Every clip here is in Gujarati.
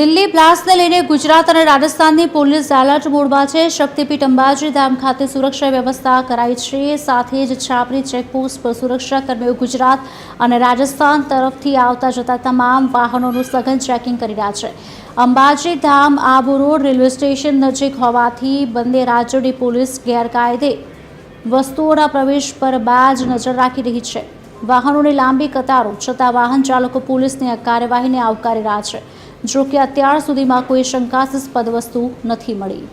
દિલ્હી બ્લાસ્ટને લઈને ગુજરાત અને રાજસ્થાનની પોલીસ એલર્ટ મોડમાં છે। શક્તિપીઠ અંબાજી ધામ ખાતે સુરક્ષા વ્યવસ્થા કરાઈ છે। સાથે જ છાપરી ચેકપોસ્ટ પર સુરક્ષાકર્મીઓ ગુજરાત અને રાજસ્થાન તરફથી આવતા જતા તમામ વાહનોનું સઘન ચેકિંગ કરી રહ્યા છે। અંબાજી ધામ આબુ રોડ રેલવે સ્ટેશન નજીક હોવાથી બંને રાજ્યોની પોલીસ ગેરકાયદે વસ્તુઓના પ્રવેશ પર બાજ નજર રાખી રહી છે। વાહનોની લાંબી કતારો છતાં વાહન ચાલકો પોલીસની આ કાર્યવાહીને આવકારી રહ્યા છે। जो कि અત્યાર સુધીમાં કોઈ શંકાસ્પદ वस्तु નથી મળી।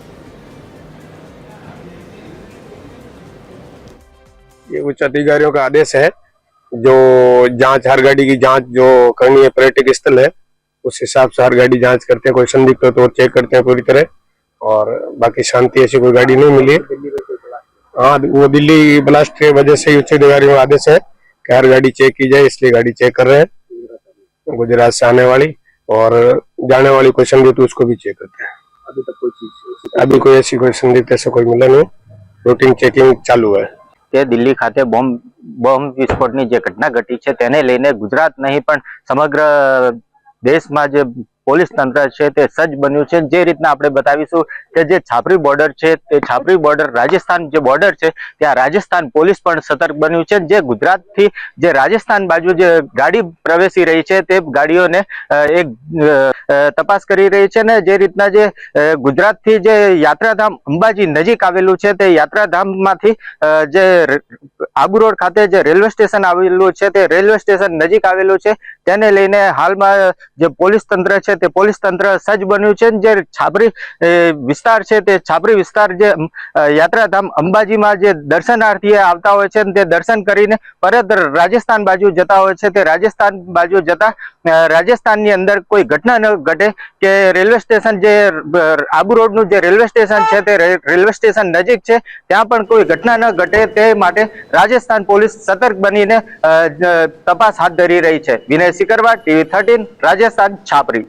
ये उच्च अधिकारियों का आदेश है। जो जांच, हर गाड़ी की जांच जो करनी है पर्यटक स्थल है उस हिसाब से हर गाड़ी जांच करते हैं। कोई संदिग्ध हो तो चेक करते हैं पूरी तरह, और बाकी शांति ऐसी कोई गाड़ी नहीं मिली। हाँ, वो दिल्ली ब्लास्ट की वजह से उच्च अधिकारियों का आदेश है कि हर गाड़ी चेक की जाए, इसलिए गाड़ी चेक कर रहे हैं। गुजरात से आने वाली और जाने वाली कोई संदिग्ध उसको भी चेक करते हैं। अभी तक कोई चीज अभी कोई ऐसी कोई संदिग्ध ऐसा कोई मिला नहीं। रूटीन चेकिंग चालू है। તે દિલ્હી ખાતે બોમ્બ વિસ્ફોટની જે ઘટના ઘટી છે તેને લઈને ગુજરાત નહીં પણ સમગ્ર દેશમાં જે પોલીસ તંત્ર છે તે સજ્જ બન્યું છે। જે રીતના આપણે બતાવીશું કે જે છાપરી બોર્ડર છે તે છાપરી બોર્ડર રાજસ્થાન જે બોર્ડર છે ત્યાં રાજસ્થાન પોલીસ પણ સતર્ક બન્યું છે। જે ગુજરાતથી જે રાજસ્થાન બાજુ જે ગાડી પ્રવેશી રહી છે તે ગાડીઓને એક તપાસ કરી રહી છે। ને જે રીતના જે ગુજરાતથી જે યાત્રાધામ અંબાજી નજીક આવેલું છે તે યાત્રાધામમાંથી જે આબુ રોડ ખાતે જે રેલવે સ્ટેશન આવેલું છે તે રેલવે સ્ટેશન નજીક આવેલું છે તેને લઈને હાલમાં જે પોલીસ તંત્ર છે તે પોલીસ તંત્ર સજ્જ બન્યું છે। જે છાપરી વિસ્તાર છે તે છાપરી વિસ્તાર જે યાત્રાધામ અંબાજીમાં જે દર્શનાર્થીઓ આવતા હોય છે તે દર્શન કરીને પરત રાજસ્થાન બાજુ જતા હોય છે તે રાજસ્થાન બાજુ જતા રાજસ્થાનની અંદર કોઈ ઘટના ન ઘટે કે રેલવે સ્ટેશન જે આબુ રોડનું જે રેલવે સ્ટેશન છે તે રેલવે સ્ટેશન નજીક છે ત્યાં પણ કોઈ ઘટના ન ઘટે તે માટે રાજસ્થાન પોલીસ સતર્ક બનીને તપાસ હાથ ધરી રહી છે। વિનય સિકરવા, TV 13, રાજસ્થાન, છાપરી।